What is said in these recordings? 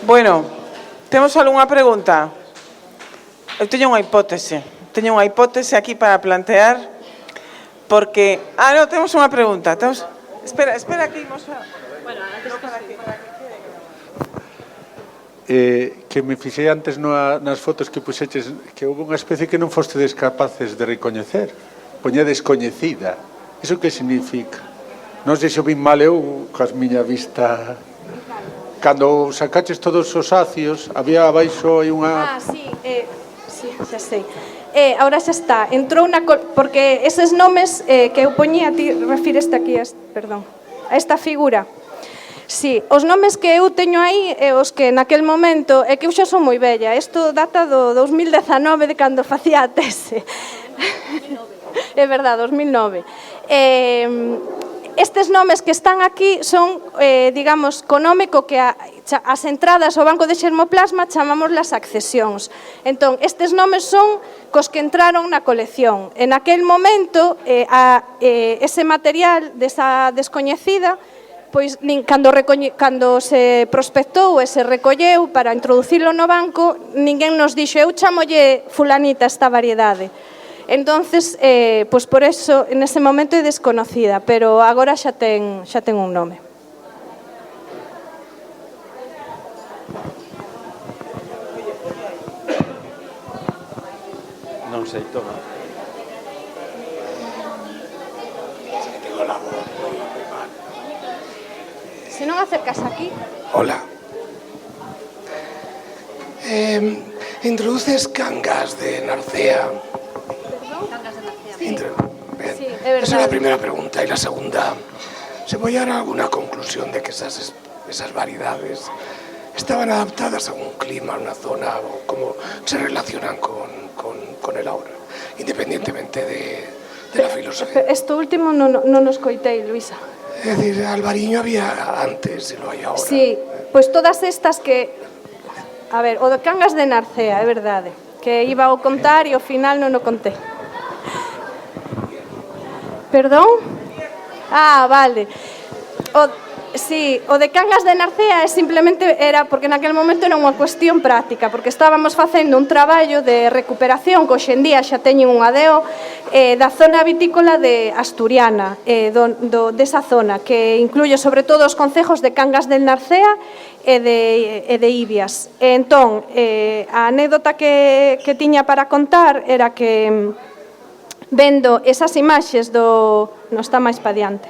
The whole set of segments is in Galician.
Bueno, temos algunha pregunta? Eu teño unha hipótese aquí para plantear, porque... non, temos unha pregunta. Espera que imos a... Bueno, antes para que que me fixei antes nas fotos que puxeches que houve unha especie que non fostedes capaces de recoñecer. Poñedes coñecida. Iso que significa? Non sei se o vin mal eu, coas miña vista... Cando sacaches todos os ácidos, había abaixo aí unha... Sí, xa sei. Ahora xa está. Entrou na... Porque eses nomes que eu poñía, ti refíreste aquí a esta figura. Sí, os nomes que eu teño aí e os que naquel momento, é que eu xa son moi bella, isto data do 2019 de cando facía a tese. É verdade, 2009. Estes nomes que están aquí son, digamos, co nome co que as entradas ao banco de xermoplasma chamamos las accesións. Entón, estes nomes son cos que entraron na colección. En aquel momento, ese material desa descoñecida, pois cando se prospectou e se recolleu para introducilo no banco, ninguén nos dixo, eu chamolle fulanita esta variedade. Entonces, pois por eso, en ese momento é desconocida, pero agora xa ten un nome. Non sei, toma. Se non acercas aquí. Hola. Introduces Cangas de Narcea. Sí, é verdade. Esa es la primera pregunta. Y la segunda, ¿se puede llegar a alguna conclusión de que esas variedades estaban adaptadas a un clima, a una zona, o cómo se relacionan con el aura, independientemente de la filosofía? Esto último non nos coitei, Luisa. Es decir, Albariño había antes y lo hay ahora. Sí, pois todas estas que... A ver, o de Cangas de Narcea, é verdade, que iba a contar e ao final non o contei. Perdón? Vale. Sí, o de Cangas de Narcea simplemente era porque naquel momento era unha cuestión práctica, porque estábamos facendo un traballo de recuperación que hoxendía xa teñen un ADO da zona vitícola de Asturiana, desa zona, que incluye sobre todo os concejos de Cangas del Narcea e de Ibias. Entón, a anécdota que tiña para contar era que vendo esas imaxes non está máis pa diante,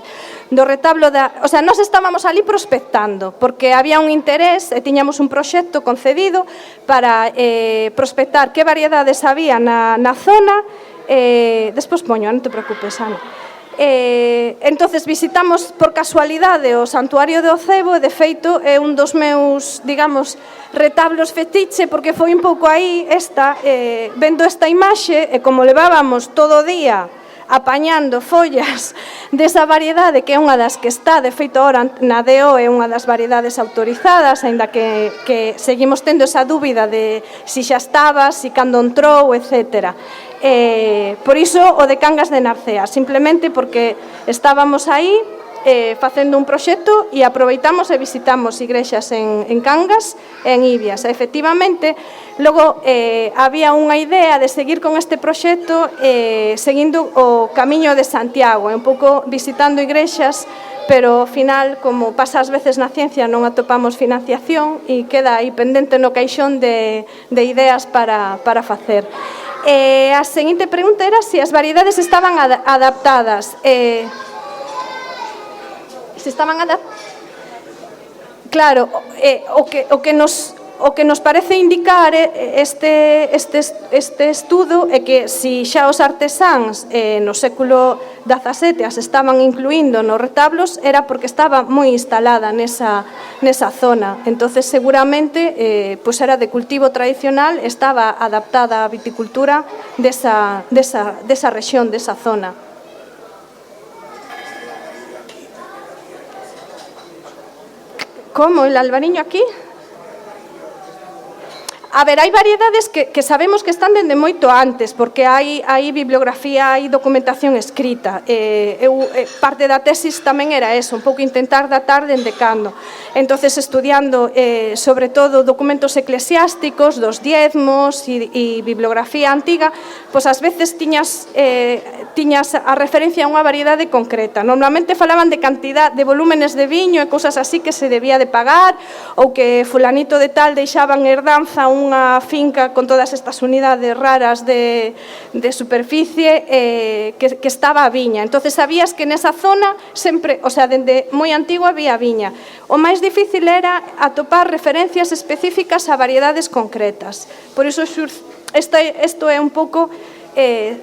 do retablo o sea, nós estábamos ali prospectando, porque había un interés e tiñamos un proxecto concedido para prospectar que variedades había na zona, despois poño, non te preocupes, Ana. Entonces visitamos por casualidade o Santuario de Ocebo e de feito é un dos meus, digamos, retablos fetiche, porque foi un pouco aí vendo esta imaxe e como levábamos todo o día apañando follas desa variedade que é unha das que está, de feito ahora na DO é unha das variedades autorizadas, aínda que seguimos tendo esa dúbida de si xa estaba, si cando entrou, etcétera. Por iso o de Cangas de Narcea, simplemente porque estábamos aí facendo un proxecto e aproveitamos e visitamos igrexas en Cangas e en Ibias. Efectivamente, logo había unha idea de seguir con este proxecto seguindo o Camiño de Santiago, un pouco visitando igrexas, pero ao final, como pasa ás veces na ciencia, non atopamos financiación e queda aí pendente no caixón de ideas para facer. A seguinte pregunta era se as variedades estaban adaptadas. Se estaban adaptadas... Claro, o que nos parece indicar este estudo é que se xa os artesáns no século XVII as estaban incluindo nos retablos era porque estaba moi instalada nesa zona. Entonces seguramente pois era de cultivo tradicional, estaba adaptada á viticultura desa rexión, desa zona. Como? El albariño aquí? A ver, hai variedades que sabemos que están dende moito antes, porque hai bibliografía, hai documentación escrita. Parte da tesis tamén era eso, un pouco intentar datar dende cando. Entonces, estudiando, sobre todo, documentos eclesiásticos, dos diezmos e bibliografía antiga, pois ás veces tiñas a referencia a unha variedade concreta. Normalmente falaban de cantidad de volúmenes de viño e cousas así que se debía de pagar, ou que fulanito de tal deixaban herdanza unha finca con todas estas unidades raras de superficie que estaba a viña. Entonces sabías que nesa zona sempre, o sea, dende moi antigo había viña. O máis difícil era atopar referencias específicas a variedades concretas. Por iso isto é un pouco,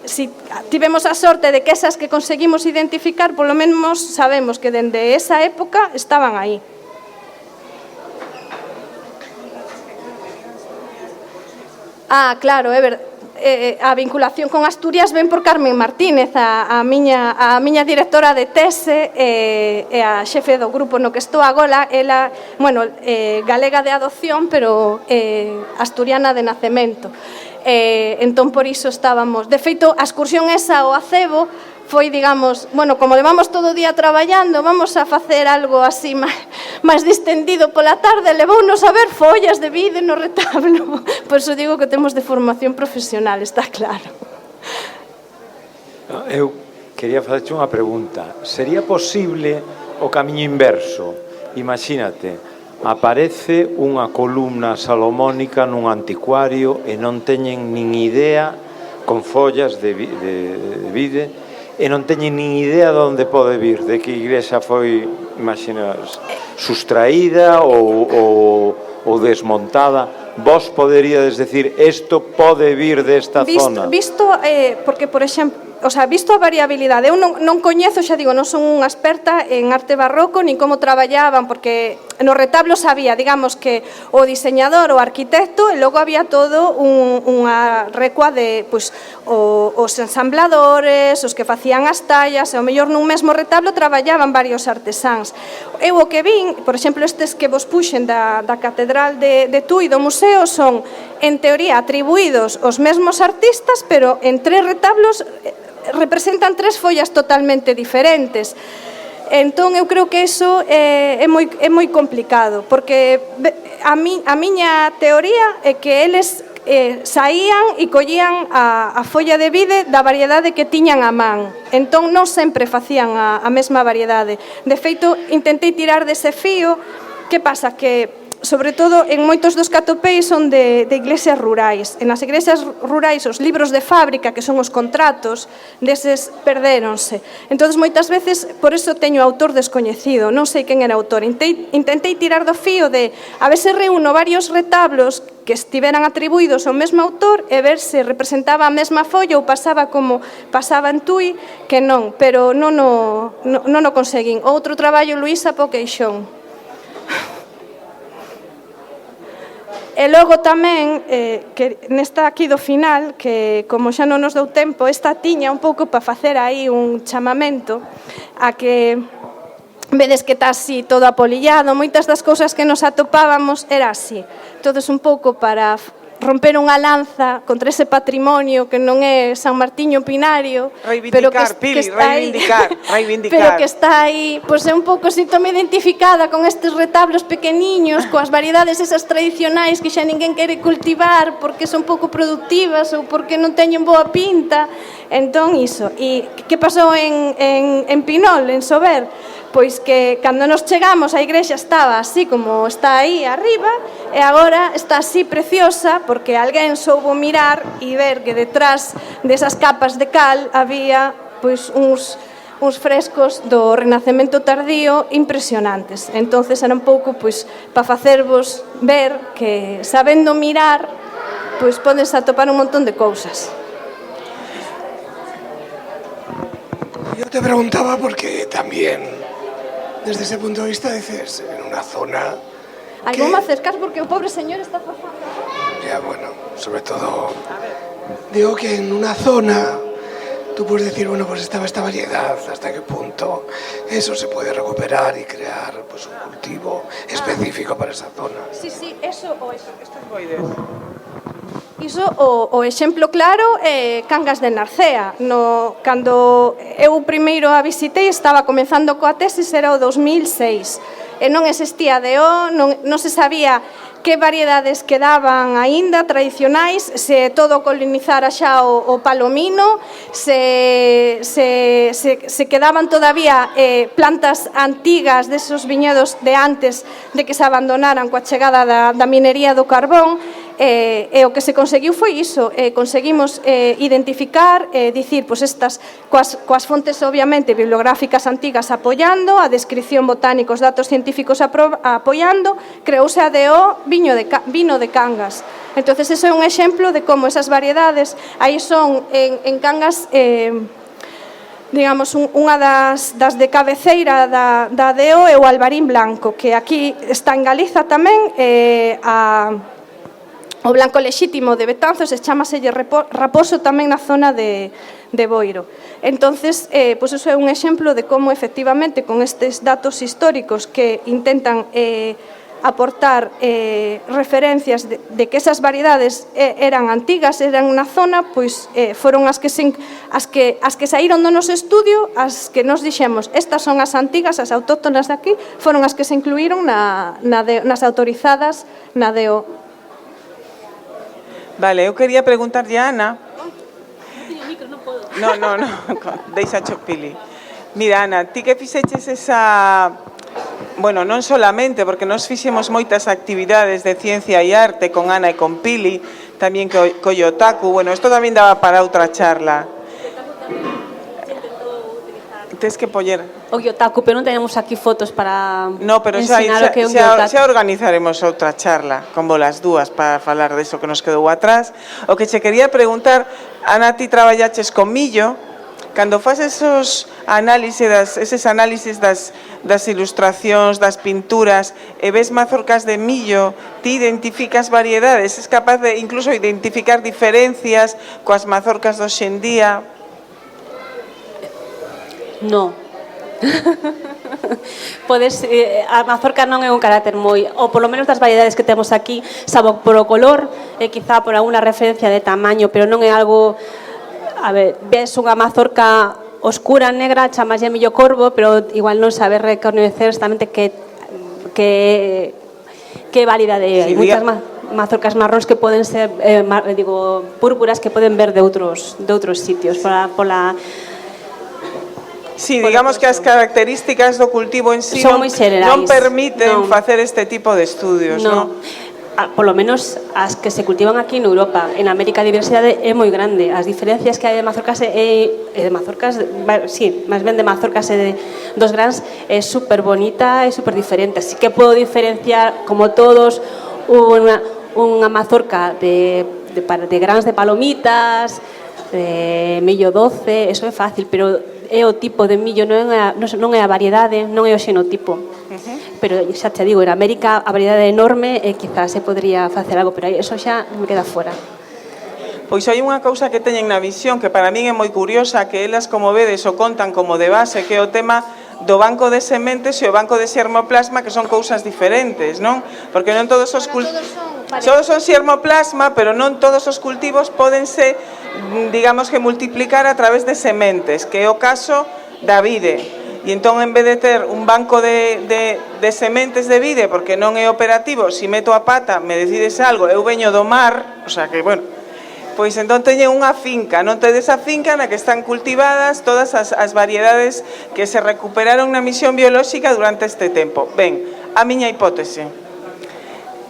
si tivemos a sorte de que esas que conseguimos identificar, polo menos sabemos que dende esa época estaban aí. Claro, a vinculación con Asturias ven por Carmen Martínez, a miña directora de tese e a xefe do grupo no que estou agora. Ela, galega de adopción, pero asturiana de nacemento. Entón, por iso estábamos... De feito, a excursión esa ao Acebo foi, digamos, como levamos todo o día traballando, vamos a facer algo así máis distendido pola tarde, levounos a ver follas de vide no retablo. Por iso digo que temos de formación profesional, está claro. Eu quería facerche unha pregunta. Sería posible o camiño inverso? Imagínate, aparece unha columna salomónica nun anticuario e non teñen nin idea, con follas de vide, e non teñen nin idea de onde pode vir, de que igrexa foi, imaginas, sustraída ou desmontada. Vos poderíades decir, isto pode vir desta zona? Porque, por exemplo, visto a variabilidade, eu non coñezo, xa digo, non son unha experta en arte barroco, nin como traballaban, porque nos retablos había, digamos, que o diseñador, o arquitecto, e logo había todo unha recua de, os ensambladores, os que facían as tallas, e ao mellor nun mesmo retablo traballaban varios artesáns. Eu o que vin, por exemplo, estes que vos puxen da Catedral de Tui, do museo, son, en teoría, atribuídos aos mesmos artistas, pero en 3 retablos representan 3 follas totalmente diferentes. Entón, eu creo que iso é moi complicado, porque a miña teoría é que eles saían e collían a folla de vide da variedade que tiñan a man. Entón, non sempre facían a mesma variedade. De feito, intentei tirar dese fío. Que pasa? Que sobre todo en moitos dos catopeis son de iglesias rurais. En as iglesias rurais os libros de fábrica, que son os contratos, deses perdéronse. Entón, moitas veces, por iso teño autor descoñecido, non sei quen era autor. Intentei tirar do fío de a ver se reúno varios retablos que estiveran atribuídos ao mesmo autor e ver se representaba a mesma folla ou pasaba como pasaba en Tui, que non, pero non o conseguín. Outro traballo, Luísa Poqueixón. E logo tamén, que nesta aquí do final, que como xa non nos dou tempo, esta tiña un pouco para facer aí un chamamento a que vedes que está así todo apolillado, moitas das cousas que nos atopábamos era así. Entonces, un pouco para romper unha lanza contra ese patrimonio que non é San Martiño Pinario, pero que está aí, pero que está aí, pois é un pouco síntome identificada con estes retablos pequeniños, coas variedades esas tradicionais que xa ninguén quere cultivar porque son pouco productivas ou porque non teñen boa pinta. Entón, iso. E que pasou en Pinol, en Sober? Pois que cando nos chegamos a igrexa estaba así como está aí arriba e agora está así preciosa porque alguén soubo mirar e ver que detrás desas capas de cal había pois uns frescos do Renacemento tardío impresionantes. Entonces era un pouco pois para facervos ver que sabendo mirar pois podes atopar un montón de cousas. Yo te preguntaba porque también desde ese punto de vista dices, en una zona... Algo me acercas porque o pobre señor está pasando. Ya, bueno, sobre todo... Digo que en una zona tú puedes decir, bueno, pues estaba esta variedad, hasta qué punto eso se puede recuperar y crear pues un cultivo específico para esa zona. Sí, eso o eso. Estos boides. Iso, o exemplo claro é Cangas de Narcea. Cando eu primeiro a visitei, estaba comenzando coa tesis, era o 2006. E non existía DO, non se sabía que variedades quedaban aínda tradicionais, se todo colonizara xa o palomino, se quedaban todavía plantas antigas desos viñedos de antes de que se abandonaran coa chegada da minería do carbón. E o que se conseguiu foi iso, conseguimos identificar, dicir, pois estas coas fontes obviamente bibliográficas antigas apoiando, a descripción botánica, os datos científicos apoiando, creouse a DO vino de Cangas. Entonces, eso é un exemplo de como esas variedades aí son en Cangas, digamos, unha das de cabeceira da DO é o albarín blanco, que aquí está en Galiza tamén, o blanco lexítimo de Betanzos, e chámaselle raposo tamén na zona de Boiro. Entonces, pois iso é un exemplo de como efectivamente con estes datos históricos que intentan aportar referencias de que esas variedades eran antigas, eran na zona, pois foron as que saíron do noso estudio, as que nos dixemos, estas son as antigas, as autóctonas de aquí, foron as que se incluíron nas autorizadas na DO. Vale, eu quería preguntarlle a Ana. No, deixa Chopili. Mira, Ana, ti que fixeches esa... Bueno, non solamente, porque nos fixemos moitas actividades de ciencia e arte con Ana e con Pili, tamén co Yotaku. Bueno, isto tamén daba para outra charla. Tes que poñer... O Yotaku, pero non tenemos aquí fotos para pero ensinar o que é un Yotaku. Xa organizaremos outra charla con volas dúas para falar deso que nos quedou atrás. O que che quería preguntar, Ana, ti traballaches con millo, cando faz eses análisis das ilustracións, das pinturas, e ves mazorcas de millo, ti identificas variedades, es capaz de incluso identificar diferencias coas mazorcas de hoxe en día? No. A mazorca non é un carácter moi, ou polo menos das variedades que temos aquí, salvo polo color e quizá por alguna referencia de tamaño, pero non é algo... A ver, ves unha mazorca oscura, negra, chamalle millo corvo, pero igual non sabes reconocer exactamente que variedade é. Hai moitas mazorcas marróns que poden ser, púrpuras, que poden ver de outros sitios, pola Sí, digamos que as características do cultivo en sí non permiten facer este tipo de estudios, non? Polo menos as que se cultivan aquí en Europa. En América a diversidade é moi grande. As diferencias que hai de mazorcas máis ben de mazorcas e dos grans é super bonita e super diferente. Así que podo diferenciar, como todos, unha mazorca de grans de palomitas, de millo doce, eso é fácil, pero é o tipo de millo, non é a variedade, non é o xenotipo. Pero xa te digo, en América a variedade é enorme e quizás se podría facer algo, pero eso xa me queda fora. Pois hai unha cousa que teñen na visión que para min é moi curiosa, que elas, como vedes, o contan como de base, que é o tema do banco de sementes e o banco de xermoplasma, que son cousas diferentes, non? Porque non todos os todos son xermoplasma, pero non todos os cultivos pódense, digamos que multiplicar a través de sementes, que é o caso da vide. E entón, en vez de ter un banco de sementes de vide, porque non é operativo, si meto a pata, me decides algo, eu veño do mar, o sea que, bueno, pois entón teñen unha finca, non tedes a finca na que están cultivadas todas as variedades que se recuperaron na misión biolóxica durante este tempo. Ben, a miña hipótese.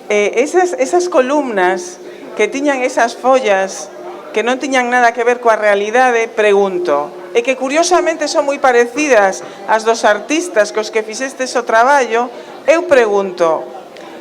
Esas columnas que tiñan esas follas que non tiñan nada que ver coa realidade, pregunto, e que curiosamente son moi parecidas ás dos artistas cos que fixestes o traballo, eu pregunto,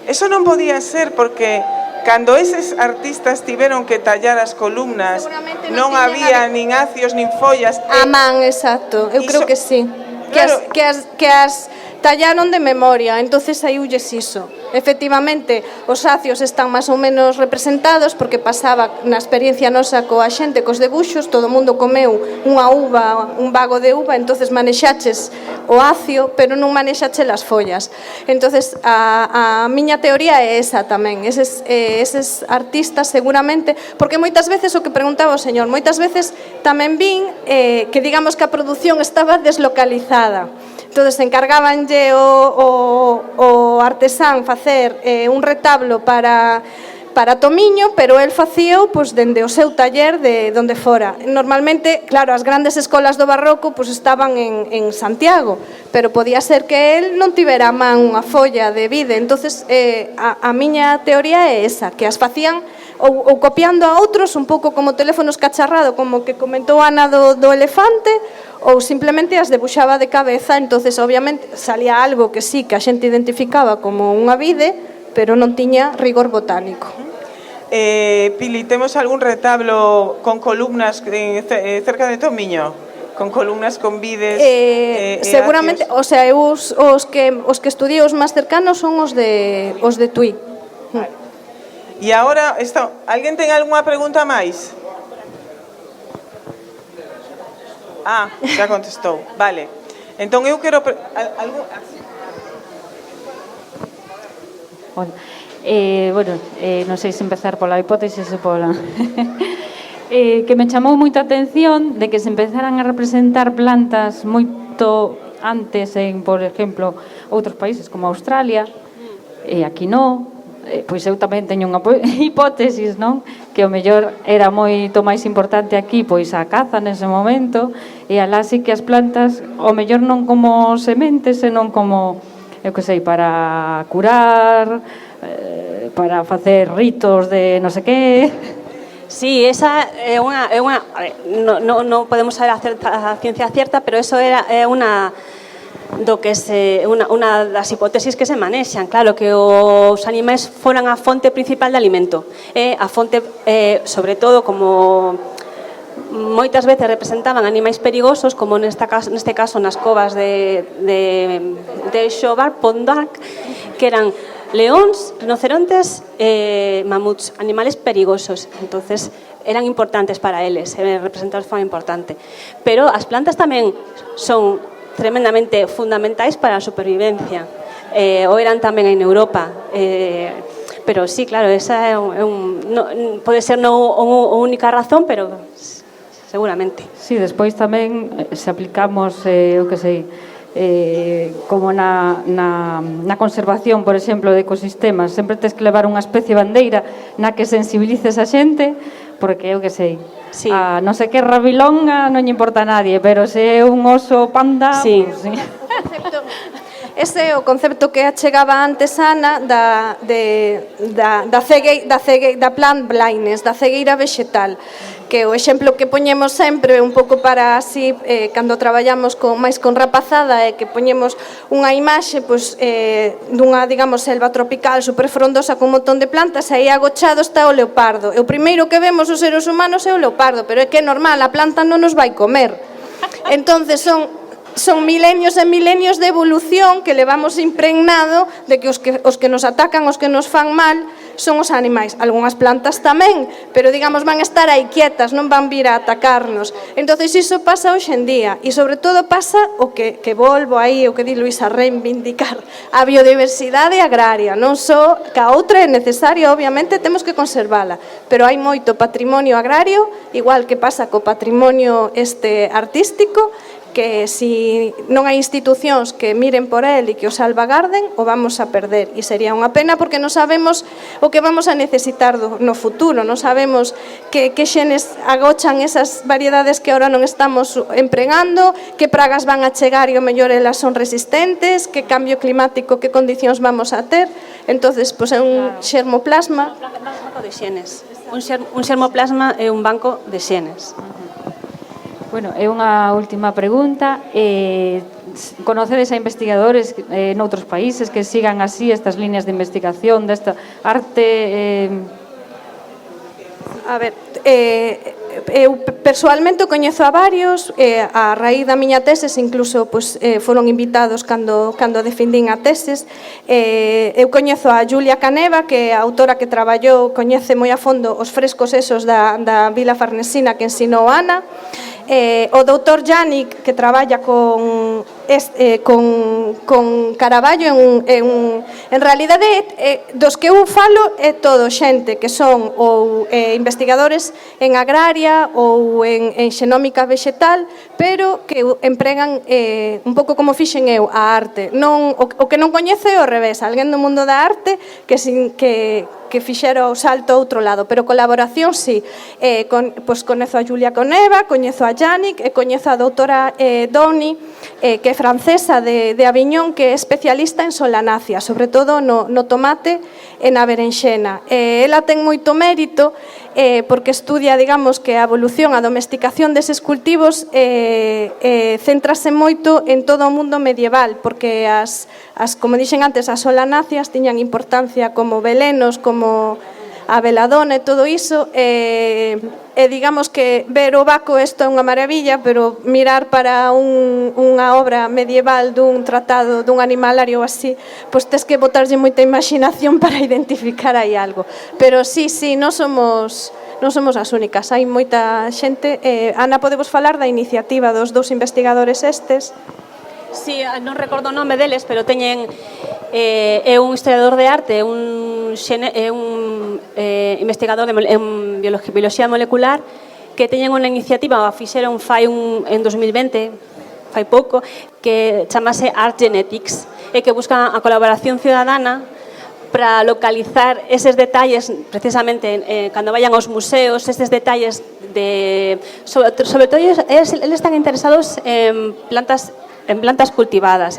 eso non podía ser porque cando eses artistas tiveron que tallar as columnas non había nin acios nin follas. A man, exacto, eu creo que sí. Claro. Que as tallaron de memoria, entonces saíulles iso. Efectivamente, os acios están máis ou menos representados porque pasaba na experiencia nosa coa xente, cos debuxos, todo o mundo comeu unha uva, un bago de uva, entonces manexaches o acio, pero non manexache as follas. Entonces, a miña teoría é esa tamén, eses artistas seguramente, porque moitas veces o que preguntaba o señor, moitas veces tamén vin que digamos que a produción estaba deslocalizada. Entonces, encargábanlle o artesán facer un retablo para Tomiño, pero el facíao pois, dende o seu taller de onde fora. Normalmente, claro, as grandes escolas do barroco pois, estaban en Santiago, pero podía ser que el non tivera a man unha folla de vide. Entonces, a miña teoría é esa, que as facían ou copiando a outros, un pouco como teléfonos cacharrado, como que comentou Ana do elefante, ou simplemente as debuxaba de cabeza. Entonces, obviamente, salía algo que sí, que a xente identificaba como unha vide, pero non tiña rigor botánico. Pili, temos algún retablo con columnas cerca de Tomiño? Con columnas con vides? Seguramente, o sea, os que estudiei os máis cercanos son os de Tui. E agora, alguén ten algunha pregunta máis? Já contestou, vale. Entón eu quero... Non sei se empezar pola hipótese ou pola... que me chamou moita atención de que se empezaran a representar plantas moito antes en, por exemplo, outros países como Australia, e aquí non. Pois eu tamén teño unha hipótesis, non? Que o mellor era moito máis importante aquí pois a caza nese momento, e alá sí que as plantas o mellor non como sementes, senón como, eu que sei, para curar, para facer ritos de non sei que. Sí, esa é unha non podemos saber a ciencia cierta, pero eso é unha das hipótesis que se manexan. Claro, que os animais foran a fonte principal de alimento. A fonte, sobre todo, como moitas veces representaban animais perigosos, como neste caso nas covas de Xobar, Pondarc, que eran leóns, rinocerontes, mamuts, animales perigosos. Entonces, eran importantes para eles, representados de forma importante. Pero as plantas tamén son tremendamente fundamentais para a supervivencia, ou eran tamén en Europa, pero sí, claro, esa pode ser non a única razón, pero seguramente. Sí, despois tamén se aplicamos, eu que sei, como na conservación, por exemplo, de ecosistemas, sempre tes que levar unha especie bandeira na que sensibilices a xente, porque eu que sei, sí. Non sei que rabilonga non lle importa a nadie, pero se é un oso panda, sí. Pues, sí. Ese é o concepto que achegaba antes Ana da plant blindness, da cegueira vexetal, que o exemplo que poñemos sempre un pouco para así, cando traballamos máis con rapazada, é que poñemos unha imaxe pois, dunha, digamos, selva tropical super frondosa con un montón de plantas, e aí agochado está o leopardo. E o primeiro que vemos os seres humanos é o leopardo, pero é que é normal, a planta non nos vai comer. Entonces son milenios e milenios de evolución que levamos impregnado de que os que nos atacan, os que nos fan mal, son os animais. Algúnas plantas tamén, pero digamos van estar aí quietas, non van vir a atacarnos. Entonces iso pasa hoxe en día, e sobre todo pasa o que volvo aí, o que di Luisa, reivindicar a biodiversidade agraria. Non só que a outra é necesaria, obviamente temos que conservala, pero hai moito patrimonio agrario, igual que pasa co patrimonio artístico, que si non hai institucións que miren por el e que o salvagarden, o vamos a perder. E sería unha pena porque non sabemos o que vamos a necesitar no futuro, non sabemos que xenes agochan esas variedades que ahora non estamos empregando, que pragas van a chegar e o mellor elas son resistentes, que cambio climático, que condicións vamos a ter. Entonces, pois é un xermoplasma. Un banco de xenes. Un xermoplasma é un banco de xenes. Bueno, é unha última pregunta. Conocedes a investigadores noutros países que sigan así estas líneas de investigación desta arte? A ver, eu persoalmente coñezo a varios, a raíz da miña tesis incluso pois, foron invitados cando defendín a tesis. Eu coñezo a Julia Caneva, que é a autora que traballou, coñece moi a fondo os frescos esos da Vila Farnesina que ensinou Ana. O doutor Yannick, que traballa con con Caravaggio en realidade dos que eu falo é todo xente que son ou investigadores en agraria ou en xenómica vegetal, pero que empregan un pouco como fixen eu a arte. O que non coñece é o revés, alguén do mundo da arte que fixera o salto a outro lado, pero colaboración sí. Coñezo a Julia Coneva, coñezo a Yannick e coñezo a doutora Doni, que é francesa de Aviñón, que é especialista en solanácea, sobre todo no tomate e na berenxena. Ela ten moito mérito porque estudia, digamos, que a evolución, a domesticación deses cultivos céntrase moito en todo o mundo medieval, porque como dixen antes, as solanáceas tiñan importancia como velenos, como a veladona e todo iso, digamos que ver o Baco isto é unha maravilla, pero mirar para unha obra medieval dun tratado dun animalario así, pois tes que botarlle moita imaginación para identificar aí algo. Pero sí, non somos as únicas, hai moita xente. Ana, podemos falar da iniciativa dos dous investigadores estes? Sí, non recordo o nome deles, pero teñen é un historiador de arte, é un investigador en bioloxía molecular, que teñen unha iniciativa, fixeron en 2020, fai pouco, que chamase Art Genetics, e que buscan a colaboración ciudadana para localizar eses detalles, precisamente cando vayan aos museos, eses detalles sobre todo eles están interesados en plantas cultivadas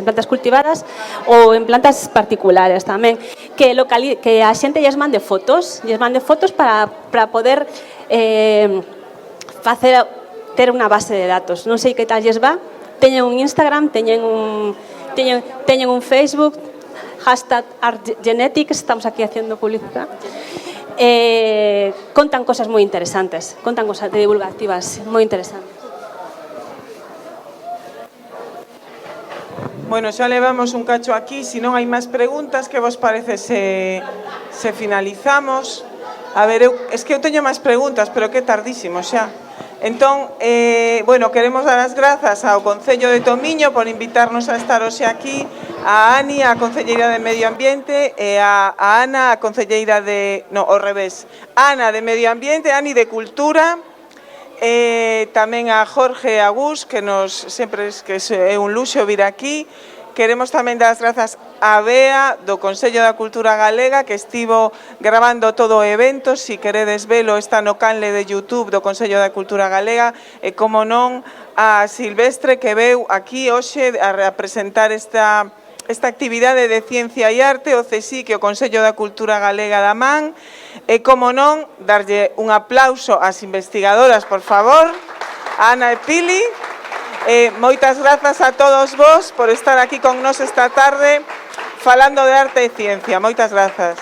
ou en plantas particulares tamén, que a xente lles mande fotos para poder ter unha base de datos. Non sei que tal lles va, teñen un Instagram, teñen un Facebook, #ArtGenetics, estamos aquí haciendo publicidad. Contan cosas moi interesantes, contan cosas divulgativas moi interesantes. Bueno, xa levamos un cacho aquí, se non hai máis preguntas, que vos parece se finalizamos? A ver, es que eu teño máis preguntas, pero que tardísimo xa. Entón, bueno, queremos dar as grazas ao Concello de Tomiño por invitarnos a estar hoxe aquí, a Ani, a Concelleira de Medio Ambiente, e a Ana, a Concelleira de... No, ao revés. Ana de Medio Ambiente, Ani de Cultura, tamén a Jorge Agús, que sempre é un luxo vir aquí. Queremos tamén dar as grazas a Bea do Consello da Cultura Galega, que estivo grabando todo o evento. Si queredes velo, está no canle de YouTube do Consello da Cultura Galega. E, como non, a Silvestre, que veu aquí hoxe a presentar esta actividade de ciencia e arte, o CSIC, o Consello da Cultura Galega da Man. E, como non, darlle un aplauso ás investigadoras, por favor, a Ana e Pili. Moitas grazas a todos vos por estar aquí con nos esta tarde falando de arte e ciencia. Moitas grazas.